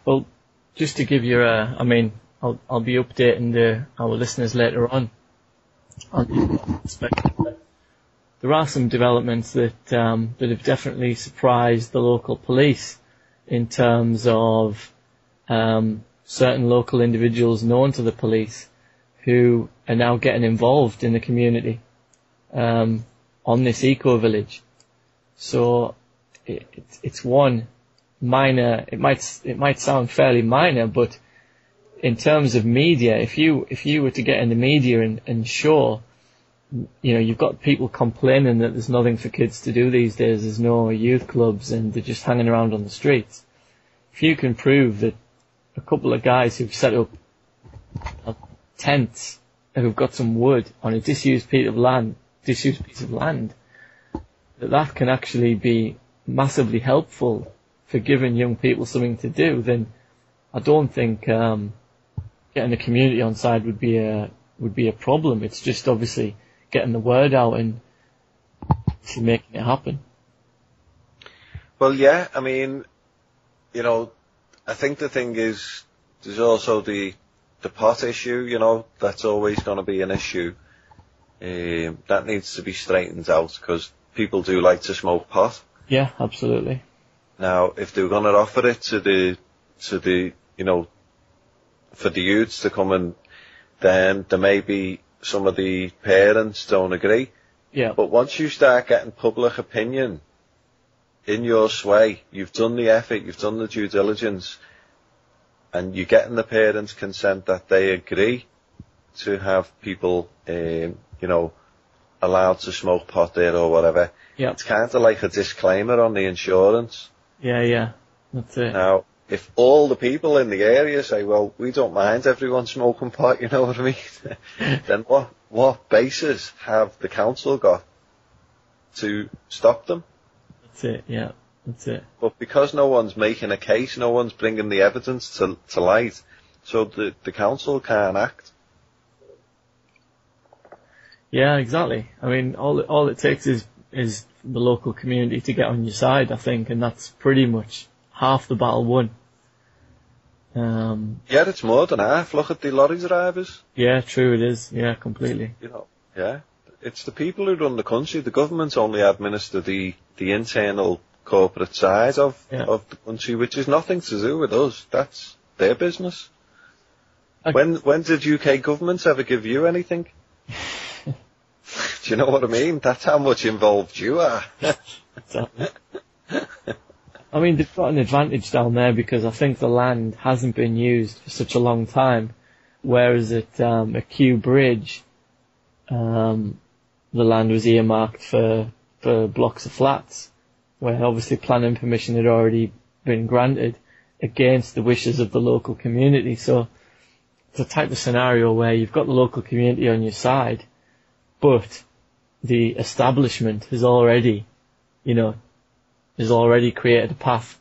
Well, just to give you I'll be updating our listeners later on the perspective. There are some developments that have definitely surprised the local police in terms of certain local individuals known to the police who are now getting involved in the community on this eco-village. So it's one minor. It might sound fairly minor, but in terms of media, if you were to get in the media and show, you've got people complaining that there's nothing for kids to do these days. There's no youth clubs and they're just hanging around on the streets. If you can prove that a couple of guys who've set up tents and who've got some wood on a disused piece of land, that can actually be massively helpful for giving young people something to do, then I don't think getting the community on side would be a problem. It's just obviously getting the word out and making it happen. Well, yeah, I mean, I think the thing is, there's also the pot issue, that's always going to be an issue. That needs to be straightened out because people do like to smoke pot. Yeah, absolutely. Now, if they were going to offer it to the for the youths to come in, then there may be some of the parents don't agree. Yeah. But once you start getting public opinion in your sway, you've done the effort, you've done the due diligence, and you're getting the parents' consent that they agree to have people, allowed to smoke pot there or whatever. Yeah. It's kind of like a disclaimer on the insurance. Yeah, that's it. Now, if all the people in the area say, well, we don't mind everyone smoking pot, you know what I mean? Then what basis have the council got to stop them? That's it, yeah, that's it. But because no one's making a case, no one's bringing the evidence to light, so the council can't act. Yeah, exactly. I mean, all it takes is the local community to get on your side, I think, and that's pretty much half the battle won. Yeah, it's more than half. Look at the lorry drivers. Yeah, true, it is. Yeah, completely. Yeah, it's the people who run the country. The governments only administer the internal corporate side of the country, which is nothing to do with us. That's their business. When did UK governments ever give you anything? Do you know what I mean? That's how much involved you are. I mean, they've got an advantage down there because I think the land hasn't been used for such a long time, whereas at a Kew Bridge, the land was earmarked for blocks of flats, where obviously planning permission had already been granted against the wishes of the local community. So it's a type of scenario where you've got the local community on your side, but the establishment has already created a path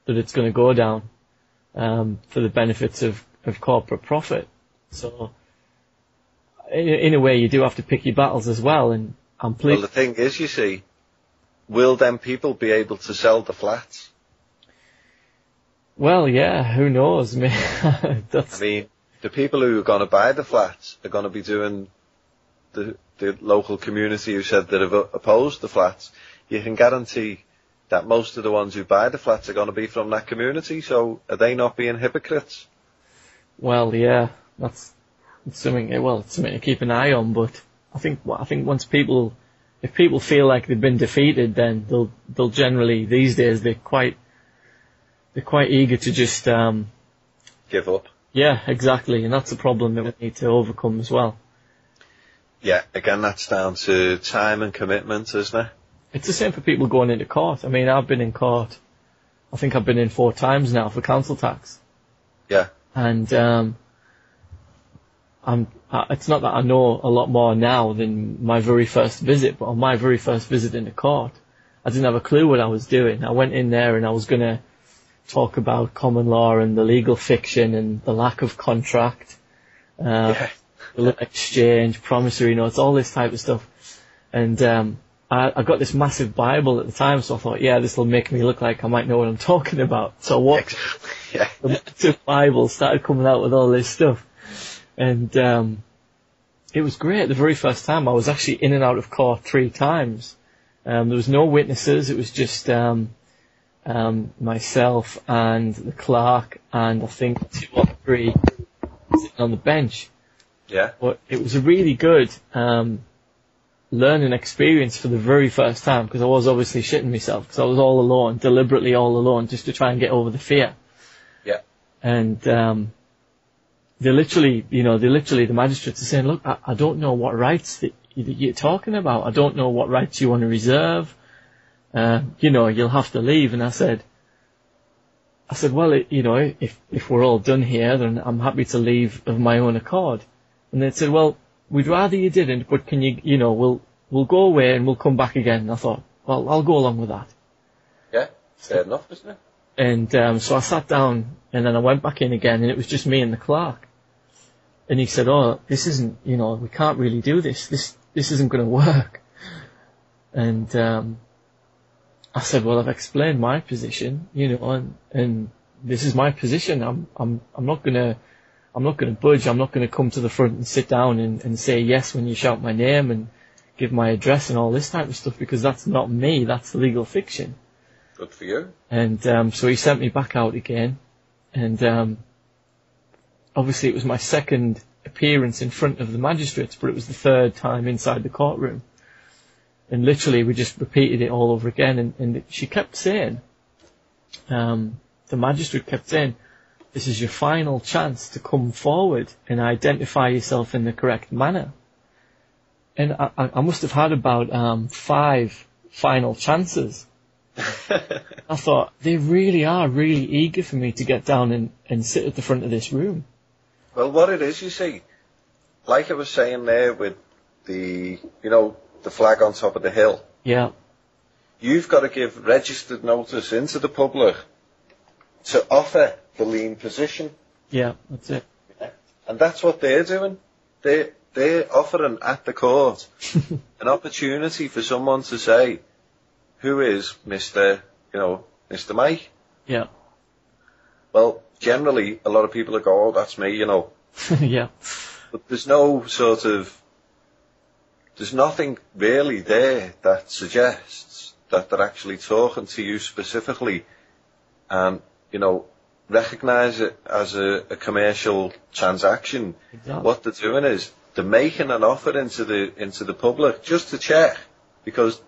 that it's going to go down for the benefits of corporate profit. So in a way, you do have to pick your battles as well. And well, the thing is, you see, will then people be able to sell the flats? Well, yeah, who knows? I mean, the people who are going to buy the flats are going to be doing the local community who said that have opposed the flats. You can guarantee that most of the ones who buy the flats are going to be from that community, so are they not being hypocrites? Well, yeah, it's something to keep an eye on, but I think once if people feel like they've been defeated, then they'll generally, these days, they're quite eager to just give up. Yeah, exactly, and that's a problem that we need to overcome as well. Yeah, again, that's down to time and commitment, isn't it? It's the same for people going into court. I mean, I've been in court. I think I've been in 4 times now for council tax. Yeah. And it's not that I know a lot more now than my very first visit, but on my very first visit into court, I didn't have a clue what I was doing. I went in there and I was going to talk about common law and the legal fiction and the lack of contract, exchange, promissory notes, all this type of stuff. And I got this massive Bible at the time, so I thought, yeah, this will make me look like I might know what I'm talking about. So I walked the massive Bible, started coming out with all this stuff. And it was great. The very first time I was actually in and out of court 3 times. There was no witnesses. It was just myself and the clerk and I think 2 or 3 sitting on the bench. Yeah. But it was a really good learning experience for the very first time, because I was obviously shitting myself because I was all alone, deliberately all alone, just to try and get over the fear. Yeah. And the magistrates are saying, look, I don't know what rights that you're talking about. I don't know what rights you want to reserve. You'll have to leave. And I said, well, if we're all done here, then I'm happy to leave of my own accord. And they said, well, we'd rather you didn't, but can you, we'll go away and we'll come back again. And I thought, well, I'll go along with that. Yeah, fair enough, isn't it? And so I sat down and then I went back in again and it was just me and the clerk. And he said, oh, this isn't, we can't really do this. This isn't going to work. And I said, well, I've explained my position, and this is my position. I'm not gonna budge. I'm not gonna come to the front and sit down and say yes when you shout my name and give my address and all this type of stuff, because that's not me. That's legal fiction. Good for you. And so he sent me back out again, and obviously it was my second appearance in front of the magistrates, but it was the 3rd time inside the courtroom. And literally we just repeated it all over again, and she kept saying, the magistrate kept saying, this is your final chance to come forward and identify yourself in the correct manner. And I must have had about 5 final chances. I thought, they really are really eager for me to get down and sit at the front of this room. Well, what it is, you see, like I was saying there with the flag on top of the hill. Yeah. You've got to give registered notice into the public to offer the lien position. Yeah, that's it. And that's what they're doing. They're offering at the court an opportunity for someone to say, who is Mr. Mike? Yeah. Well, generally, a lot of people go, oh, that's me, Yeah. But there's nothing really there that suggests that they're actually talking to you specifically and, recognise it as a commercial transaction. Exactly. What they're doing is they're making an offer into the public just to check, because,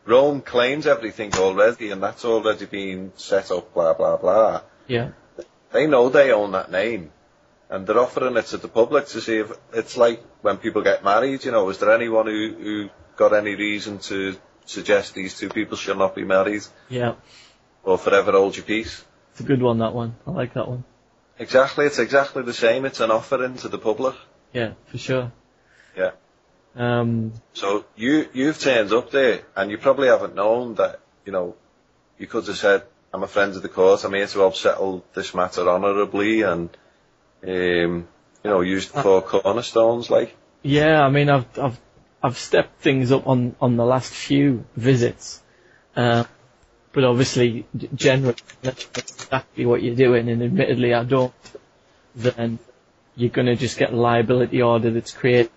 Rome claims everything already and that's already been set up, blah, blah, blah. Yeah. They know they own that name. And they're offering it to the public to see if it's like when people get married, is there anyone who got any reason to suggest these 2 people should not be married? Yeah. Or forever hold your peace? It's a good one, that one. I like that one. Exactly, it's exactly the same. It's an offering to the public. Yeah, for sure. Yeah. So you've turned up there and you probably haven't known that, you could have said, I'm a friend of the court, I'm here to help settle this matter honourably and used 4 cornerstones, like. Yeah, I mean, I've stepped things up on the last few visits, but obviously, generally, that's exactly what you're doing, and admittedly I don't, then you're going to just get a liability order that's created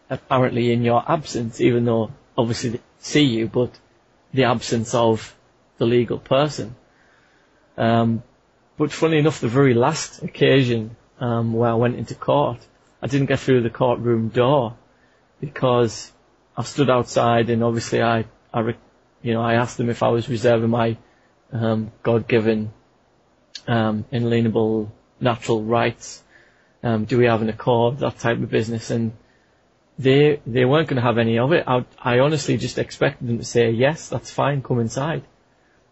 apparently in your absence, even though obviously they see you, but the absence of the legal person. But funny enough, the very last occasion where I went into court, I didn't get through the courtroom door because I stood outside, and obviously I asked them if I was reserving my God-given inalienable natural rights. Do we have an accord, that type of business? And they weren't going to have any of it. I honestly just expected them to say, yes, that's fine, come inside.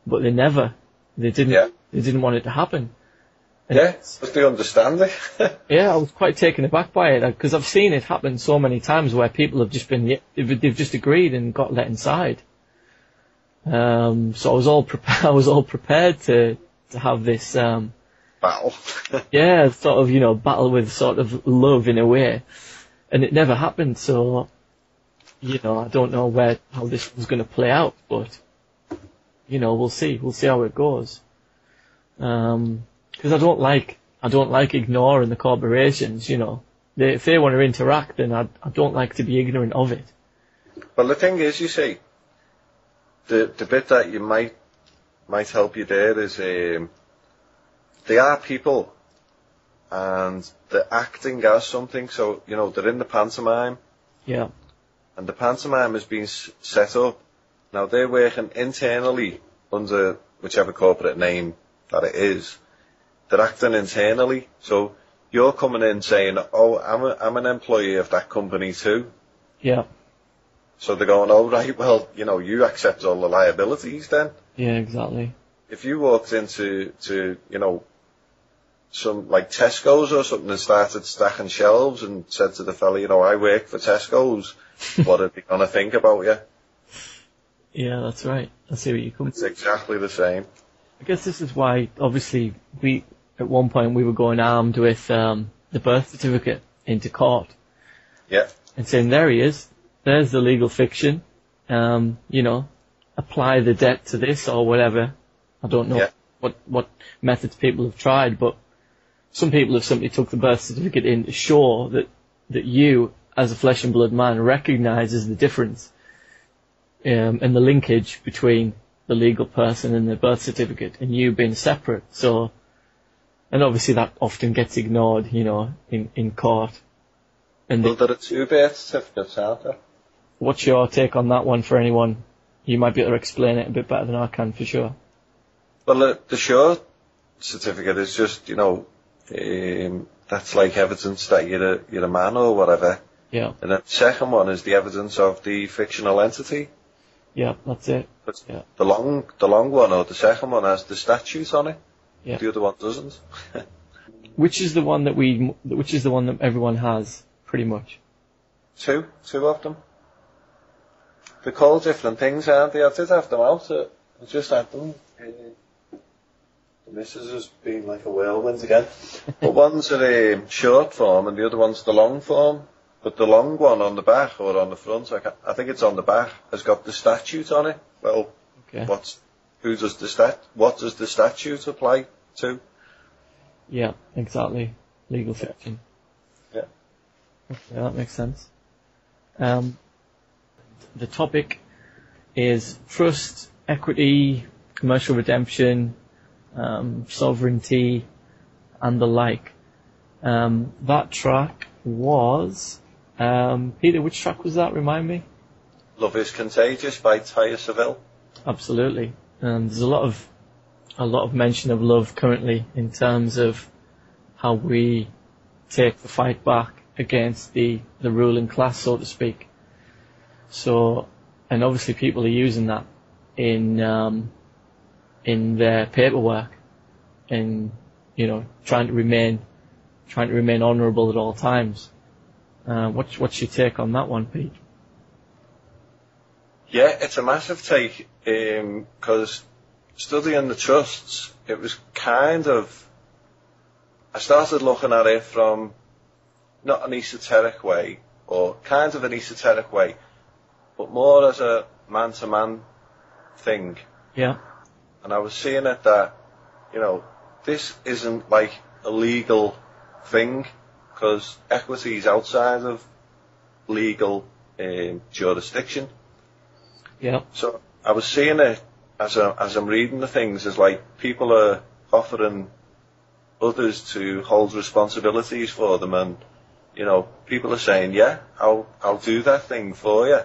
But they never. They didn't. Yeah. They didn't want it to happen. And yeah, but they understand it. Yeah, I was quite taken aback by it, because I've seen it happen so many times where people have just they've just agreed and got let inside. So I was all prepared to have this battle. Yeah, sort of battle with sort of love in a way, and it never happened. So you know, I don't know how this was going to play out, but, you know, we'll see how it goes. Because I don't like ignoring the corporations, you know. If they want to interact, then I don't like to be ignorant of it. Well, the thing is, you see, the bit that you might help you there is, they are people, and they're acting as something, so, you know, they're in the pantomime. Yeah. And the pantomime has been set up. Now, they're working internally under whichever corporate name that it is. They're acting internally. So you're coming in saying, oh, I'm an employee of that company too. Yeah. So they're going, oh, right, well, you know, you accept all the liabilities then. Yeah, exactly. If you walked into, you know, some, like Tesco's or something and started stacking shelves and said to the fella, you know, I work for Tesco's, what are they going to think about you? Yeah, that's right. I see what you come. It's exactly the same. I guess this is why, obviously, at one point we were going armed with the birth certificate into court. Yeah. And saying, there he is. There's the legal fiction. You know, apply the debt to this or whatever. I don't know what methods people have tried, but some people have simply took the birth certificate in to show that you, as a flesh and blood man, recognises the difference and the linkage between the legal person and the birth certificate, and you being separate. So, and obviously that often gets ignored, you know, in court. And well, there are two birth certificates, aren't there? What's your take on that one for anyone? You might be able to explain it a bit better than I can, for sure. Well, the short certificate is just, you know, that's like evidence that you're a man or whatever. Yeah. And the second one is the evidence of the fictional entity. Yeah, that's it. But yeah. The long one, or the second one, has the statute on it. Yeah. The other one doesn't. Which is the one that everyone has, pretty much? Two of them. They're called different things, aren't they? I did have them out. I just had them. The missus has been like a whirlwind again. But one's a short form and the other one's the long form. But the long one on the back or on the front, I think it's on the back, has got the statute on it. Well, okay. What does the statute apply to? Yeah, exactly. Legal fiction. Yeah. Okay, that makes sense. The topic is trust, equity, commercial redemption, sovereignty, and the like. That track was, Peter, which track was that? Remind me. Love is Contagious by Tyre Seville. Absolutely. There's a lot of mention of love currently in terms of how we take the fight back against the ruling class, so to speak. So, and obviously people are using that in their paperwork, and, you know, trying to remain honourable at all times. What's your take on that one, Pete? Yeah, it's a massive take, because studying the trusts, it was kind of, I started looking at it from not an esoteric way, or kind of an esoteric way, but more as a man-to-man thing. Yeah. And I was seeing it that, you know, this isn't like a legal thing, because equity is outside of legal jurisdiction. Yeah. So I was seeing it as I'm reading the things as like people are offering others to hold responsibilities for them, and, you know, people are saying, yeah, I'll do that thing for you.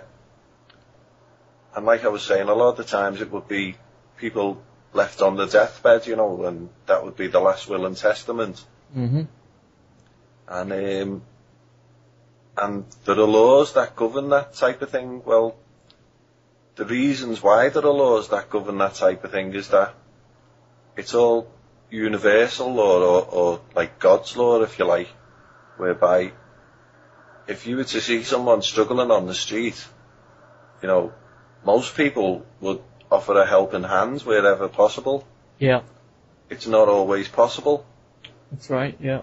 And like I was saying, a lot of the times it would be people left on the deathbed, you know, and that would be the last will and testament. Mm-hmm. And there are laws that govern that type of thing. Well, the reasons why there are laws that govern that type of thing is that it's all universal law, or like God's law, if you like, whereby if you were to see someone struggling on the street, you know, most people would offer a helping hand wherever possible. Yeah. It's not always possible. That's right, yeah.